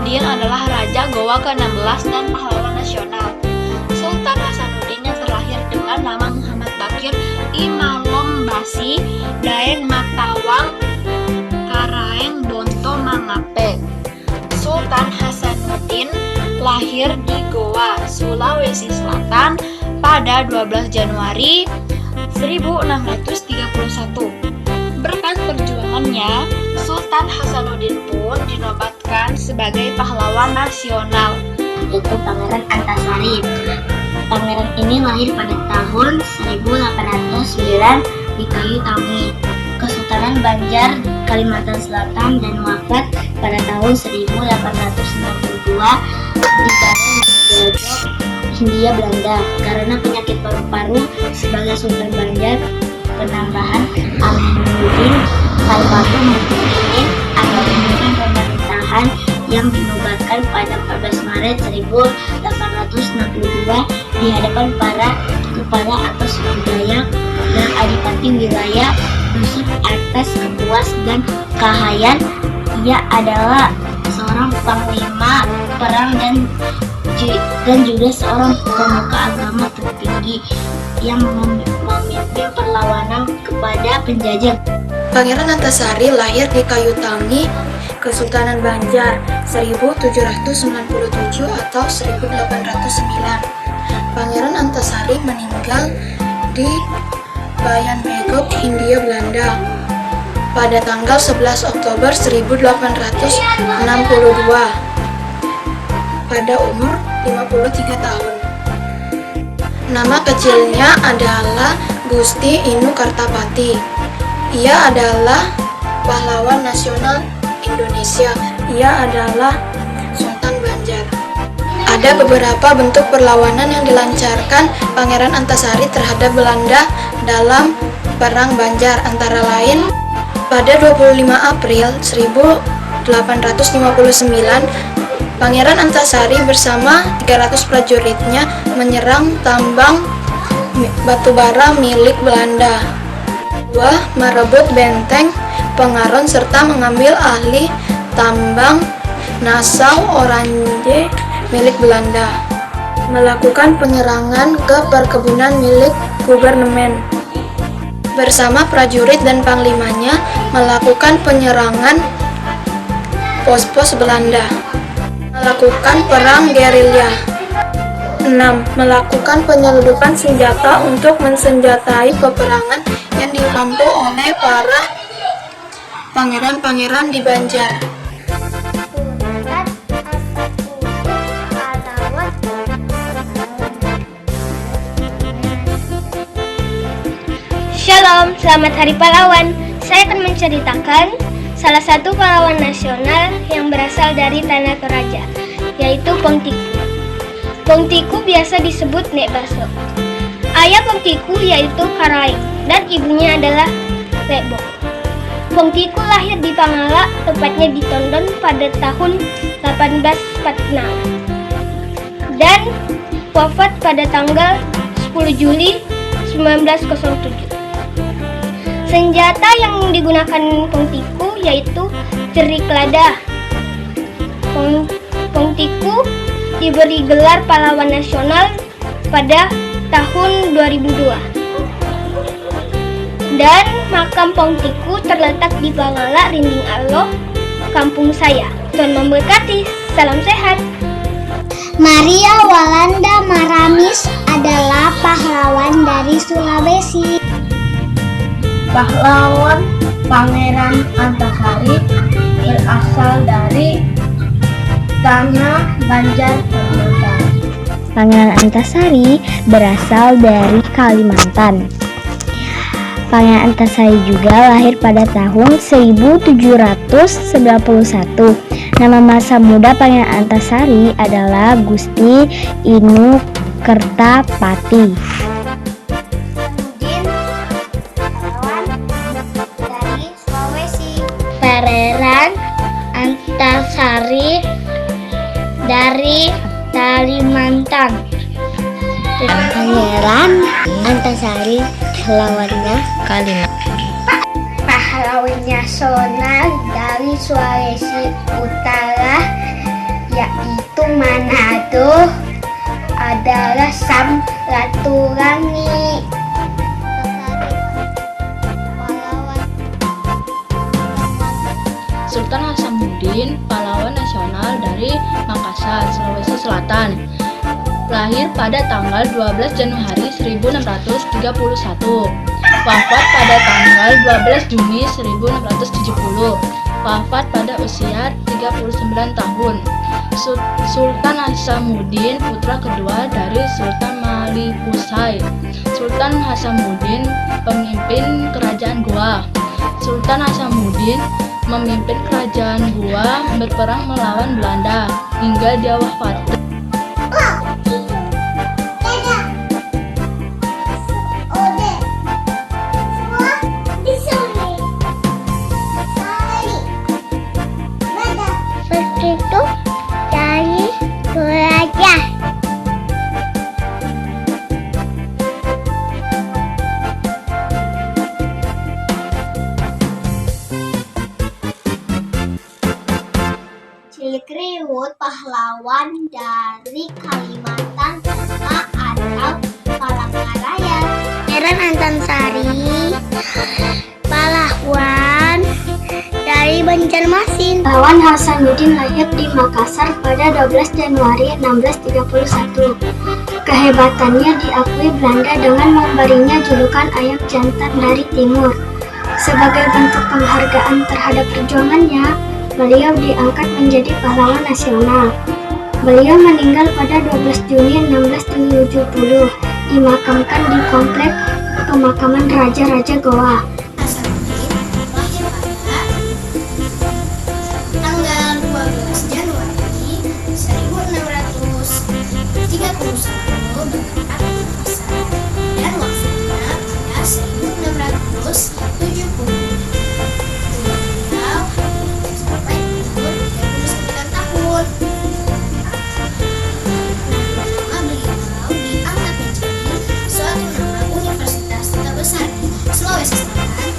Hasanuddin adalah Raja Gowa ke-16 dan pahlawan nasional. Sultan Hasanuddin yang terlahir dengan nama Muhammad Baqir Imalombasi Daeng Matawang Karaeng Bonto Mangape. Sultan Hasanuddin lahir di Goa, Sulawesi Selatan pada 12 Januari 1631. Berkat perjuangannya, Sultan Hasanuddin pun dinobatkan sebagai pahlawan nasional. Itu Pangeran Antasari. Pangeran ini lahir pada tahun 1809 di Kayu Tangi, Kesultanan Banjar, Kalimantan Selatan, dan wafat pada tahun 1862 di Gajah, Hindia Belanda karena penyakit paru-paru. Sebagai Sultan Banjar, penambahan Aminuddin Khalifah Muslimin atau pemimpin pemerintahan yang dinobatkan pada 14 Maret 1862 di hadapan para kepala atas budaya dan adipati wilayah Yusuf atas kepuas dan kahayan. Ia adalah seorang panglima perang dan juga seorang pemuka agama tertinggi yang memimpin perlawanan kepada penjajah. Pangeran Antasari lahir di Kayu Tangi, Kesultanan Banjar 1797 atau 1809. Pangeran Antasari meninggal di Bayan Megok, Hindia Belanda pada tanggal 11 Oktober 1862 pada umur 53 tahun. Nama kecilnya adalah Gusti Inu Kartapati. Ia adalah pahlawan nasional Indonesia. Ia adalah Sultan Banjar. Ada beberapa bentuk perlawanan yang dilancarkan Pangeran Antasari terhadap Belanda dalam Perang Banjar, antara lain pada 25 April 1859, Pangeran Antasari bersama 300 prajuritnya menyerang tambang batubara milik Belanda. Merebut benteng Pengaron serta mengambil ahli tambang Nassau Orange milik Belanda. Melakukan penyerangan ke perkebunan milik Gubernemen. Bersama prajurit dan panglimanya melakukan penyerangan pos-pos Belanda. Melakukan perang gerilya. 6. Melakukan penyelundupan senjata untuk mensenjatai peperangan yang dimampu oleh para pangeran-pangeran di Banjar. Shalom, selamat Hari Pahlawan. Saya akan menceritakan salah satu pahlawan nasional yang berasal dari Tanah Toraja, yaitu Pongtiku. Pongtiku biasa disebut Nek Baso. Ayah Pongtiku yaitu Karaeng dan ibunya adalah Lebo. Pongtiku lahir di Pangala, tepatnya di Tondon pada tahun 1846 dan wafat pada tanggal 10 Juli 1907. Senjata yang digunakan Pongtiku yaitu cerik lada. Pongtiku diberi gelar pahlawan nasional pada tahun 2002. Dan makam Pongtiku terletak di Pangala, Rinding Alloh, kampung saya. Tuhan memberkati. Salam sehat. Maria Walanda Maramis adalah pahlawan dari Sulawesi. Pahlawan Pangeran Antasari berasal dari Tanah Banjar, Kalimantan. Pangeran Antasari berasal dari Kalimantan. Pangeran Antasari juga lahir pada tahun 1791. Nama masa muda Pangeran Antasari adalah Gusti Inu Kertapati. Pangeran Antasari dari Kalimantan. Pangeran Antasari lawannya Pahlawan nasional dari Sulawesi Utara, yaitu Manado adalah Samratulangi. Sultan Hasanuddin, pahlawan nasional dari Makassar, Sulawesi Selatan. Lahir pada tanggal 12 Januari 1631. Wafat pada tanggal 12 Juni 1670. Wafat pada usia 39 tahun. Sultan Hasanuddin, putra kedua dari Sultan Malikusai. Sultan Hasanuddin, pemimpin kerajaan Goa. Sultan Hasanuddin memimpin kerajaan Goa berperang melawan Belanda hingga dia wafat. Begitu dari Toraja. Cilikriwut, pahlawan dari Kalimantan Tengah atau Palangkaraya. Pangeran Antasari, pahlawan dari Banjarmasin. Pahlawan Hasanuddin lahir di Makassar pada 12 Januari 1631. Kehebatannya diakui Belanda dengan memberinya julukan ayam jantan dari timur. Sebagai bentuk penghargaan terhadap perjuangannya, beliau diangkat menjadi pahlawan nasional. Beliau meninggal pada 12 Juni 1670, dimakamkan di komplek pemakaman Raja-Raja Goa. Hasanuddin lahir pada tanggal 12 Januari 1631 berangkat ke Makassar dan wafatnya pada 1670. Beliau sampai umur 39 tahun. Pertama beliau diangkat menjadi suatu nama universitas terbesar di Sulawesi Selatan,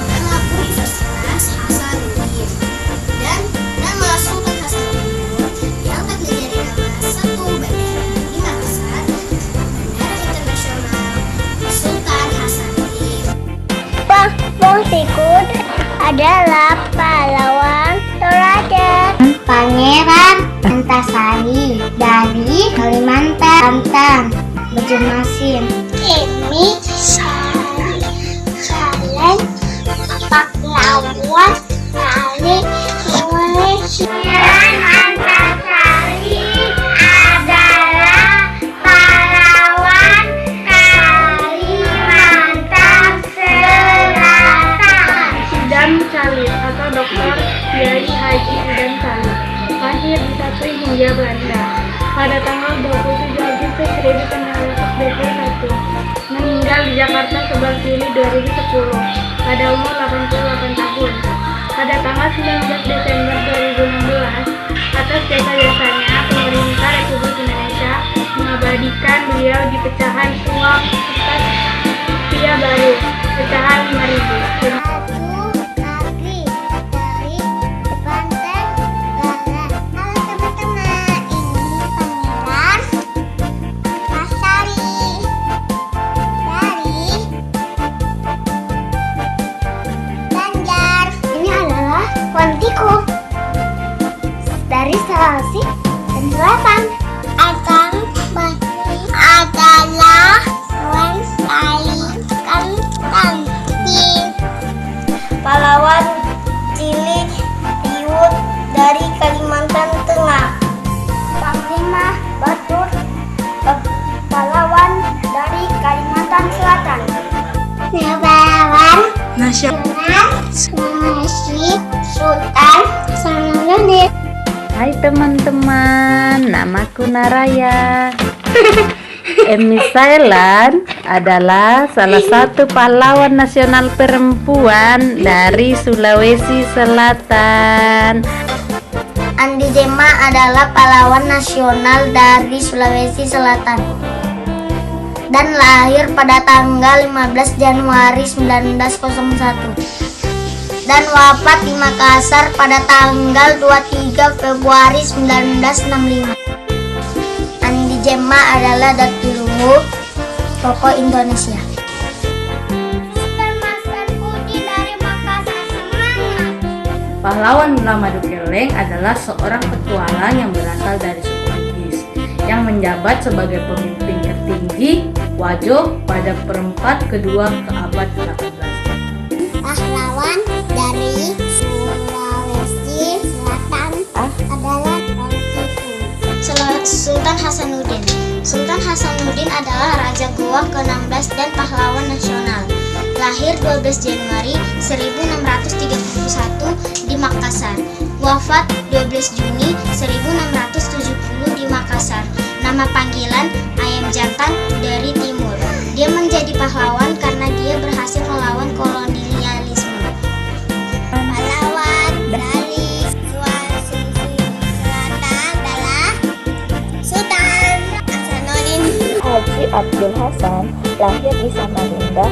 nama Universitas Hasanuddin, dan nama Sultan Hasanuddin diangkat menjadi nama satu bandara di Makassar, Bandara Internasional Sultan Hasanuddin. Bong Tikut adalah pahlawan Toraja. Pangeran Antasari dari Kalimantan Banjarmasin. Kami Saleh, pahlawan dari Indonesia. Pangeran Antasari adalah pahlawan Kalimantan Selatan. Idam Salim atau Dr. Kiai Haji Idam Salim lahir di Sapri Hindia Belanda pada tanggal 27 Agustus 1921, meninggal di Jakarta 11 Juli 2010 pada umur 88 tahun. Pada tanggal 19 Desember 2016, atas jasa-jasanya pemerintah Republik Indonesia mengabadikan beliau di pecahan uang kertas Rupiah baru pecahan 5.000. Agri dari Banten Barat. Halo teman-teman, ini Pangeran Antasari dari Banjar. Ini adalah Pontiku dari Sulawesi dan Selatan. Akan adalah Wan Kalimantan. Pahlawan Cilikriwut dari Kalimantan Tengah. Panglima Batur, pahlawan dari Kalimantan Selatan. Pahlawan nasional Sulawesi Sultan Hasanuddin. Hai teman-teman, namaku Naraya. Emi Sailan adalah salah satu pahlawan nasional perempuan dari Sulawesi Selatan. Andi Jema adalah pahlawan nasional dari Sulawesi Selatan dan lahir pada tanggal 15 Januari 1901. dan wafat di Makassar pada tanggal 23 Februari 1965. Andi Jema adalah Datuk tokoh Indonesia. Pahlawan bernama Dukeleng adalah seorang petualang yang berasal dari suku Bugis yang menjabat sebagai pemimpin tertinggi Wajo pada perempat kedua ke abad 18. Pahlawan dari Sulawesi Selatan adalah Sultan Hasanuddin. Sultan Hasanuddin adalah Raja Goa ke-16 dan pahlawan nasional. Lahir 12 Januari 1631 di Makassar. Wafat 12 Juni 1670 di Makassar. Nama panggilan Ayam Jantan dari Timur. Dia menjadi pahlawan karena dia berhasil melawan kolonialisme. pahlawan dari Sulawesi Selatan adalah Sultan Hasanuddin. Haji Abdul Hasan lahir di Samarinda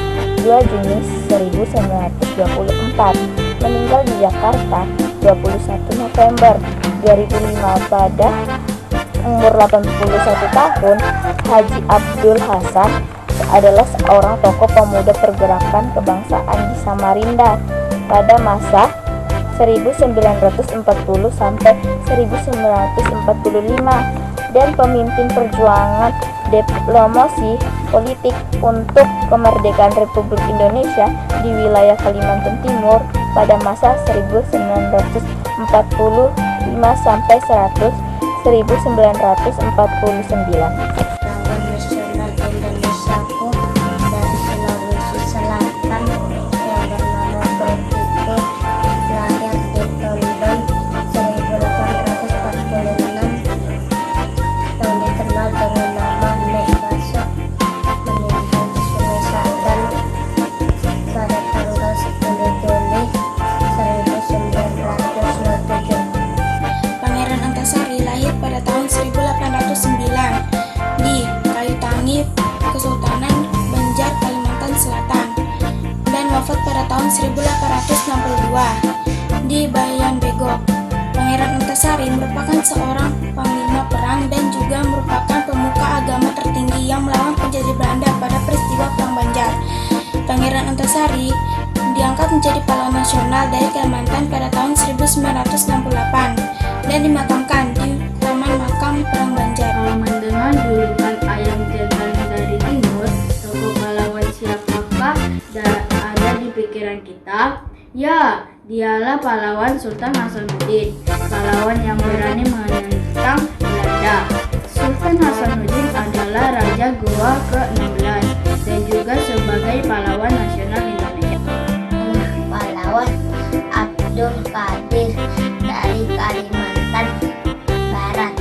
2 Juni 1924, meninggal di Jakarta 21 November 2005 pada umur 81 tahun. Haji Abdul Hasan adalah seorang tokoh pemuda pergerakan kebangsaan di Samarinda pada masa 1940 sampai 1945 dan pemimpin perjuangan diplomasi politik untuk kemerdekaan Republik Indonesia di wilayah Kalimantan Timur pada masa 1945 sampai 1949. Pahlawan nasional Indonesia dari Sulawesi Selatan yang bernama Bongkiku lahir di Tondon 1846 yang dikenal dengan nama Nek Baso, meninggal di Sungai Selatan pada tanggal 10 Juli 1927. Pangeran Antasari lahir pada tahun 1809 di Kayutangi, Kesultanan Banjar, Kalimantan Selatan, dan wafat pada tahun 1862 di Bayan Bego. Pangeran Antasari merupakan seorang panglima perang dan juga merupakan pemuka agama tertinggi yang melawan penjajah Belanda pada peristiwa Perang Banjar. Pangeran Antasari diangkat menjadi pahlawan nasional dari Kalimantan pada tahun 1968 dan dimakamkan di Taman Makam Perang Banjar. Kalau mendengar julukan Ayam Jantan dari Timur, tokoh pahlawan siapakah ada di pikiran kita? Ya, dialah pahlawan Sultan Hasanuddin, pahlawan yang berani menentang Belanda. Sultan Hasanuddin adalah Raja Goa ke-16 dan juga sebagai pahlawan nasional Indonesia. Pahlawan Abdul Qadir dari Kalimantan Barat.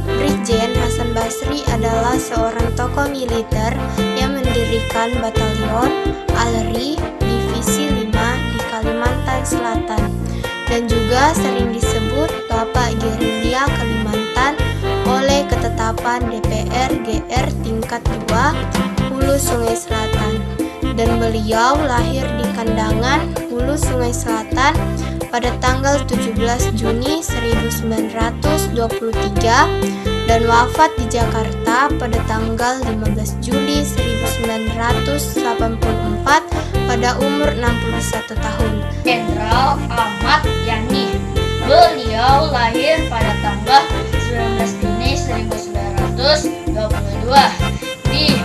Brigjen Hasan Basri adalah seorang tokoh militer yang mendirikan Batalion Artillery Divisi 5 di Kalimantan Selatan dan juga sering disebut Bapak Gerilya Kalimantan oleh ketetapan DPR GR tingkat 2 Hulu Sungai Selatan, dan beliau lahir di Kandangan, Hulu Sungai Selatan pada tanggal 17 Juni 1923 dan wafat di Jakarta pada tanggal 15 Juli 1984 pada umur 61 tahun. Jenderal Ahmad Yani. Beliau lahir pada tanggal 19 Juni 1922 di